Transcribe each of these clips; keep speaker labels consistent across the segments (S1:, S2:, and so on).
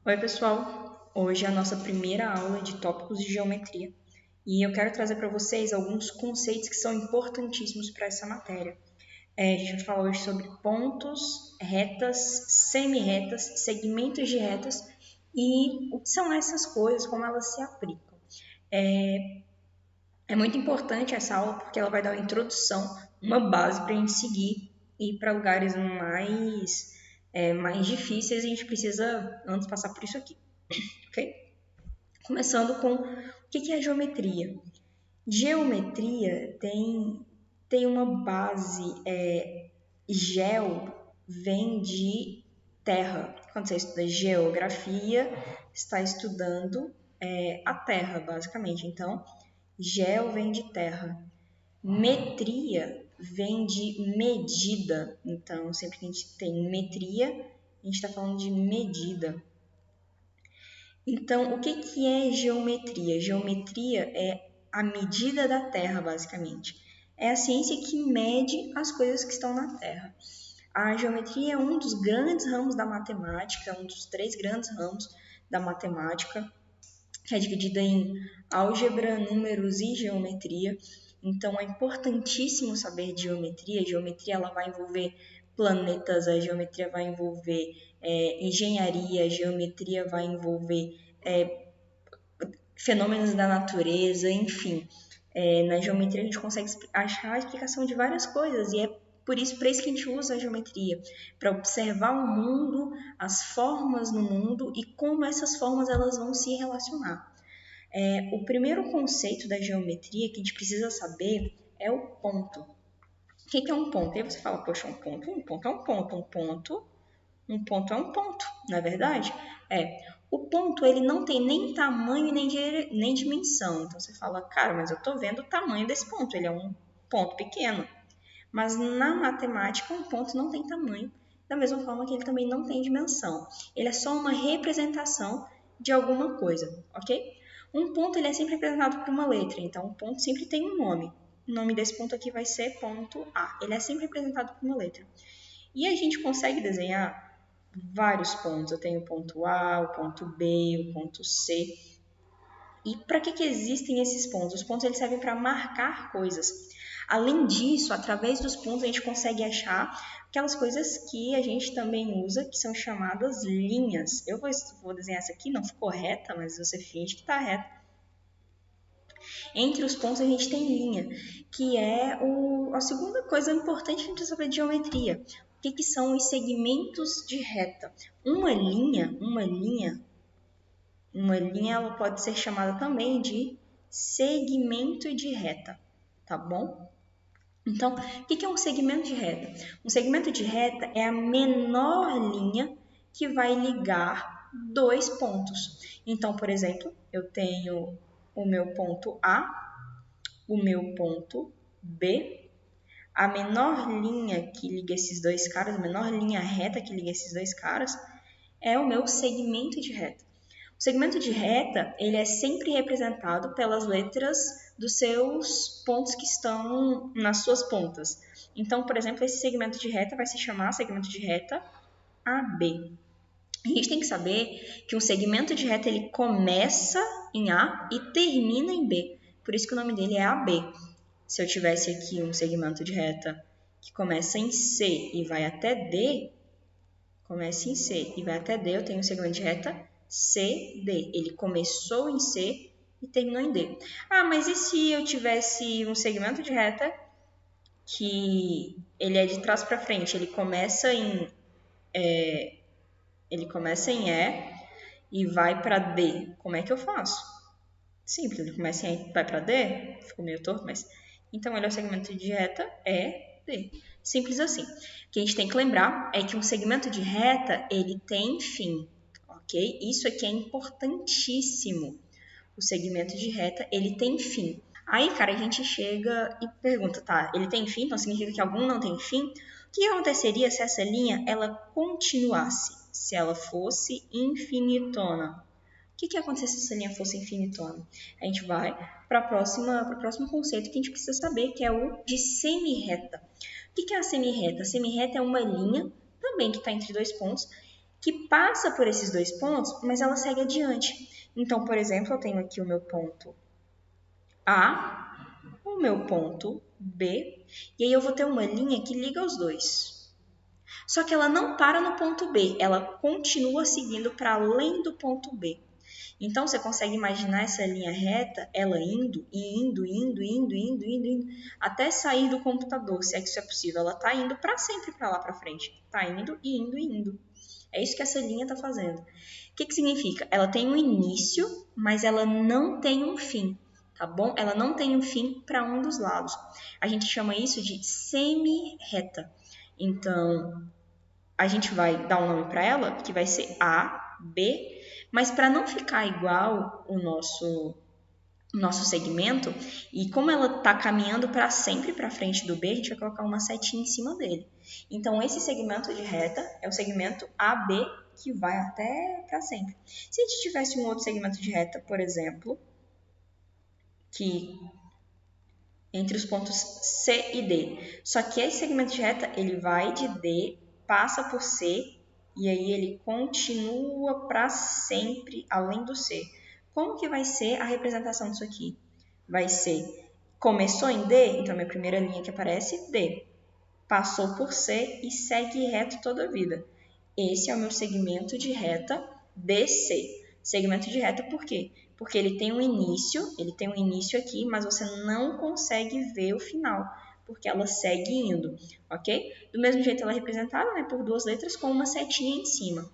S1: Oi, pessoal! Hoje é a nossa primeira aula de tópicos de geometria e eu quero trazer para vocês alguns conceitos que são importantíssimos para essa matéria. A gente vai falar hoje sobre pontos, retas, semi-retas, segmentos de retas e o que são essas coisas, como elas se aplicam. É muito importante essa aula porque ela vai dar uma introdução, uma base para a gente seguir e ir para lugares mais difíceis e a gente precisa antes passar por isso aqui, ok? Começando com o que é geometria. Geometria tem uma base, geo vem de terra. Quando você estuda geografia, está estudando a terra, basicamente. Então, geo vem de terra. Metria vem de medida. Então, sempre que a gente tem metria, a gente está falando de medida. Então, o que é geometria? Geometria é a medida da Terra, basicamente. É a ciência que mede as coisas que estão na Terra. A geometria é um dos grandes ramos da matemática, um dos 3 grandes ramos da matemática, que é dividida em álgebra, números e geometria. Então, é importantíssimo saber de geometria. A geometria ela vai envolver planetas, a geometria vai envolver engenharia, a geometria vai envolver fenômenos da natureza, enfim. Na geometria a gente consegue achar a explicação de várias coisas e é por isso que a gente usa a geometria, para observar o mundo, as formas no mundo e como essas formas elas vão se relacionar. O primeiro conceito da geometria que a gente precisa saber é o ponto. O que é um ponto? Aí você fala, poxa, um ponto é um ponto, um ponto é um ponto, não é verdade? O ponto ele não tem nem tamanho nem dimensão. Então você fala, cara, mas eu estou vendo o tamanho desse ponto, ele é um ponto pequeno. Mas na matemática, um ponto não tem tamanho, da mesma forma que ele também não tem dimensão. Ele é só uma representação de alguma coisa, ok? Um ponto ele é sempre representado por uma letra, então um ponto sempre tem um nome. O nome desse ponto aqui vai ser ponto A. Ele é sempre representado por uma letra. E a gente consegue desenhar vários pontos. Eu tenho o ponto A, o ponto B, o ponto C. E para que existem esses pontos? Os pontos eles servem para marcar coisas. Além disso, através dos pontos a gente consegue achar aquelas coisas que a gente também usa, que são chamadas linhas. Eu vou desenhar essa aqui, não ficou reta, mas você finge que está reta. Entre os pontos a gente tem linha, que é a segunda coisa importante que a gente saber de geometria. O que são os segmentos de reta? Uma linha ela pode ser chamada também de segmento de reta, tá bom? Então, o que é um segmento de reta? Um segmento de reta é a menor linha que vai ligar dois pontos. Então, por exemplo, eu tenho o meu ponto A, o meu ponto B. A menor linha que liga esses dois caras, a menor linha reta que liga esses dois caras, é o meu segmento de reta. O segmento de reta, ele é sempre representado pelas letras dos seus pontos que estão nas suas pontas. Então, por exemplo, esse segmento de reta vai se chamar segmento de reta AB. A gente tem que saber que um segmento de reta ele começa em A e termina em B. Por isso que o nome dele é AB. Se eu tivesse aqui um segmento de reta que começa em C e vai até D, começa em C e vai até D, eu tenho um segmento de reta CD. Ele começou em C e terminou em D. Ah, mas e se eu tivesse um segmento de reta que ele é de trás para frente? Ele começa em E e vai para D. Como é que eu faço? Simples, ele começa em E e vai para D. Ficou meio torto, mas... Então, ele é o segmento de reta ED. Simples assim. O que a gente tem que lembrar é que um segmento de reta, ele tem fim, ok? Isso aqui é importantíssimo. O segmento de reta, ele tem fim. Aí, cara, a gente chega e pergunta, tá, ele tem fim, então significa que algum não tem fim? O que aconteceria se essa linha, ela continuasse? Se ela fosse infinitona? O que aconteceria se essa linha fosse infinitona? A gente vai para o próximo conceito que a gente precisa saber, que é o de semirreta. O que é a semirreta? A semirreta é uma linha, também que está entre dois pontos, que passa por esses 2 pontos, mas ela segue adiante. Então, por exemplo, eu tenho aqui o meu ponto A, o meu ponto B, e aí eu vou ter uma linha que liga os dois. Só que ela não para no ponto B, ela continua seguindo para além do ponto B. Então, você consegue imaginar essa linha reta, ela indo, até sair do computador, se é que isso é possível. Ela está indo para sempre para lá para frente. Está indo e indo. É isso que essa linha está fazendo. O que significa? Ela tem um início, mas ela não tem um fim, tá bom? Ela não tem um fim para um dos lados. A gente chama isso de semi-reta. Então, a gente vai dar um nome para ela, que vai ser A, B, mas para não ficar igual o nosso segmento, e como ela está caminhando para sempre para frente do B, a gente vai colocar uma setinha em cima dele. Então, esse segmento de reta é o segmento AB, que vai até para sempre. Se a gente tivesse um outro segmento de reta, por exemplo, que entre os pontos C e D, só que esse segmento de reta, ele vai de D, passa por C, e aí ele continua para sempre além do C. Como que vai ser a representação disso aqui? Vai ser, começou em D, então minha primeira linha que aparece, D. Passou por C e segue reto toda a vida. Esse é o meu segmento de reta DC. Segmento de reta por quê? Porque ele tem um início aqui, mas você não consegue ver o final, porque ela segue indo, ok? Do mesmo jeito ela é representada, né, por 2 letras com uma setinha em cima.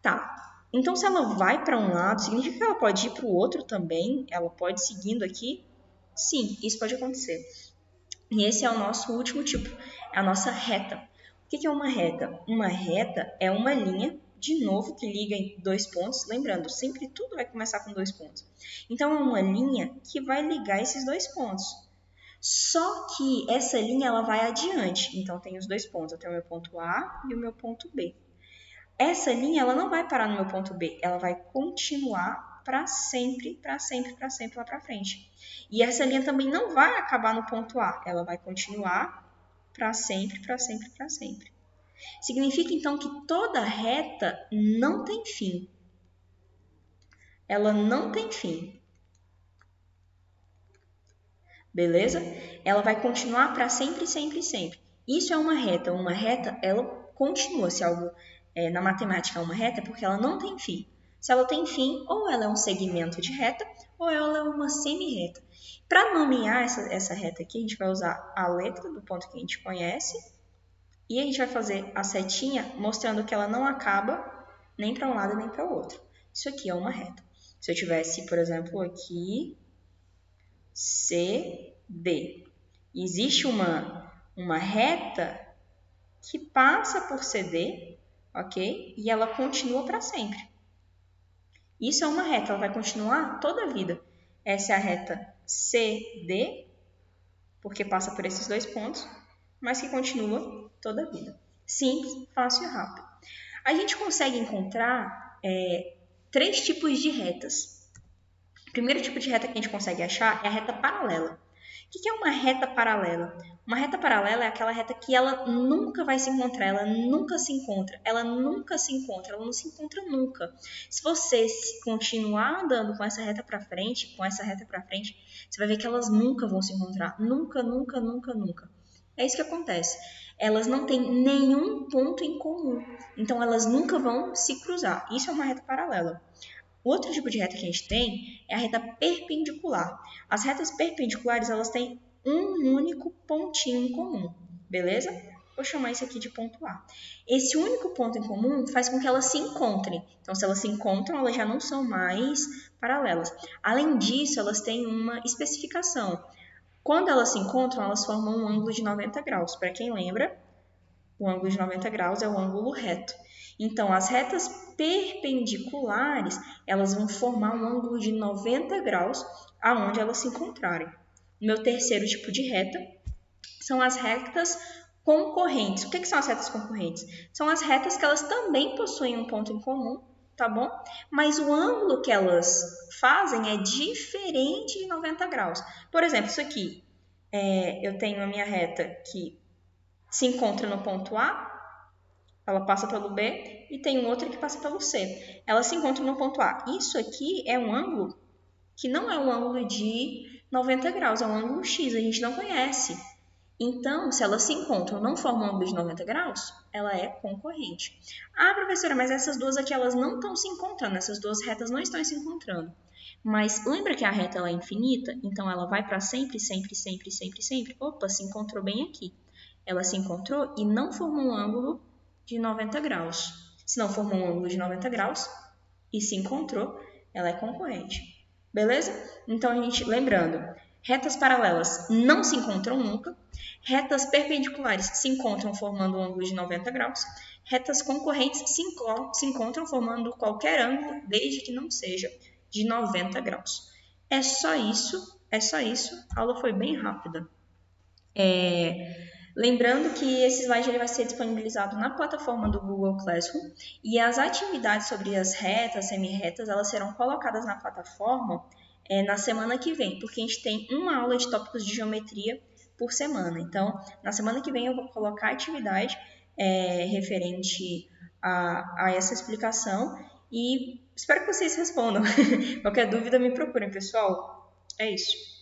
S1: Tá, então se ela vai para um lado, significa que ela pode ir para o outro também? Ela pode ir seguindo aqui? Sim, isso pode acontecer. E esse é o nosso último tipo, é a nossa reta. O que é uma reta? Uma reta é uma linha, de novo, que liga em 2 pontos. Lembrando, sempre tudo vai começar com 2 pontos. Então, é uma linha que vai ligar esses 2 pontos. Só que essa linha ela vai adiante. Então, tem os 2 pontos. Eu tenho o meu ponto A e o meu ponto B. Essa linha ela não vai parar no meu ponto B. Ela vai continuar para sempre lá para frente. E essa linha também não vai acabar no ponto A. Ela vai continuar para sempre. Significa, então, que toda reta não tem fim. Ela não tem fim. Beleza? Ela vai continuar para sempre. Isso é uma reta. Uma reta, ela continua. Se algo na matemática é uma reta, é porque ela não tem fim. Se ela tem fim, ou ela é um segmento de reta, ou ela é uma semi-reta. Para nomear essa reta aqui, a gente vai usar a letra do ponto que a gente conhece, e a gente vai fazer a setinha mostrando que ela não acaba nem para um lado nem para o outro. Isso aqui é uma reta. Se eu tivesse, por exemplo, aqui CD, existe uma reta que passa por CD, ok? E ela continua para sempre. Isso é uma reta, ela vai continuar toda a vida. Essa é a reta CD, porque passa por esses 2 pontos, mas que continua toda a vida. Simples, fácil e rápido. A gente consegue encontrar 3 tipos de retas. O primeiro tipo de reta que a gente consegue achar é a reta paralela. O que é uma reta paralela? Uma reta paralela é aquela reta que ela nunca vai se encontrar, ela nunca se encontra, ela não se encontra nunca. Se você continuar andando com essa reta para frente, você vai ver que elas nunca vão se encontrar. Nunca. É isso que acontece. Elas não têm nenhum ponto em comum, então elas nunca vão se cruzar. Isso é uma reta paralela. O outro tipo de reta que a gente tem é a reta perpendicular. As retas perpendiculares, elas têm um único pontinho em comum, beleza? Vou chamar isso aqui de ponto A. Esse único ponto em comum faz com que elas se encontrem. Então, se elas se encontram, elas já não são mais paralelas. Além disso, elas têm uma especificação. Quando elas se encontram, elas formam um ângulo de 90 graus. Para quem lembra, o ângulo de 90 graus é o ângulo reto. Então, as retas perpendiculares, elas vão formar um ângulo de 90 graus aonde elas se encontrarem. O meu terceiro tipo de reta são as retas concorrentes. O que são as retas concorrentes? São as retas que elas também possuem um ponto em comum, tá bom? Mas o ângulo que elas fazem é diferente de 90 graus. Por exemplo, isso aqui, eu tenho a minha reta que se encontra no ponto A, ela passa pelo B e tem um outro que passa pelo C. Elas se encontram no ponto A. Isso aqui é um ângulo que não é um ângulo de 90 graus, é um ângulo X, a gente não conhece. Então, se elas se encontram, não formam um ângulo de 90 graus, ela é concorrente. Ah, professora, mas essas duas aqui, elas não estão se encontrando, essas duas retas não estão se encontrando. Mas lembra que a reta ela é infinita? Então, ela vai para sempre, sempre, sempre, sempre, sempre. Opa, se encontrou bem aqui. Ela se encontrou e não formou um ângulo de 90 graus. Se não formou um ângulo de 90 graus e se encontrou, ela é concorrente. Beleza? Então, a gente, lembrando, retas paralelas não se encontram nunca, retas perpendiculares se encontram formando um ângulo de 90 graus, retas concorrentes se encontram formando qualquer ângulo, desde que não seja de 90 graus. É só isso, a aula foi bem rápida. Lembrando que esse slide ele vai ser disponibilizado na plataforma do Google Classroom e as atividades sobre as retas, semi-retas, elas serão colocadas na plataforma na semana que vem, porque a gente tem uma aula de tópicos de geometria por semana. Então, na semana que vem eu vou colocar a atividade referente a essa explicação e espero que vocês respondam. Qualquer dúvida me procurem, pessoal. É isso.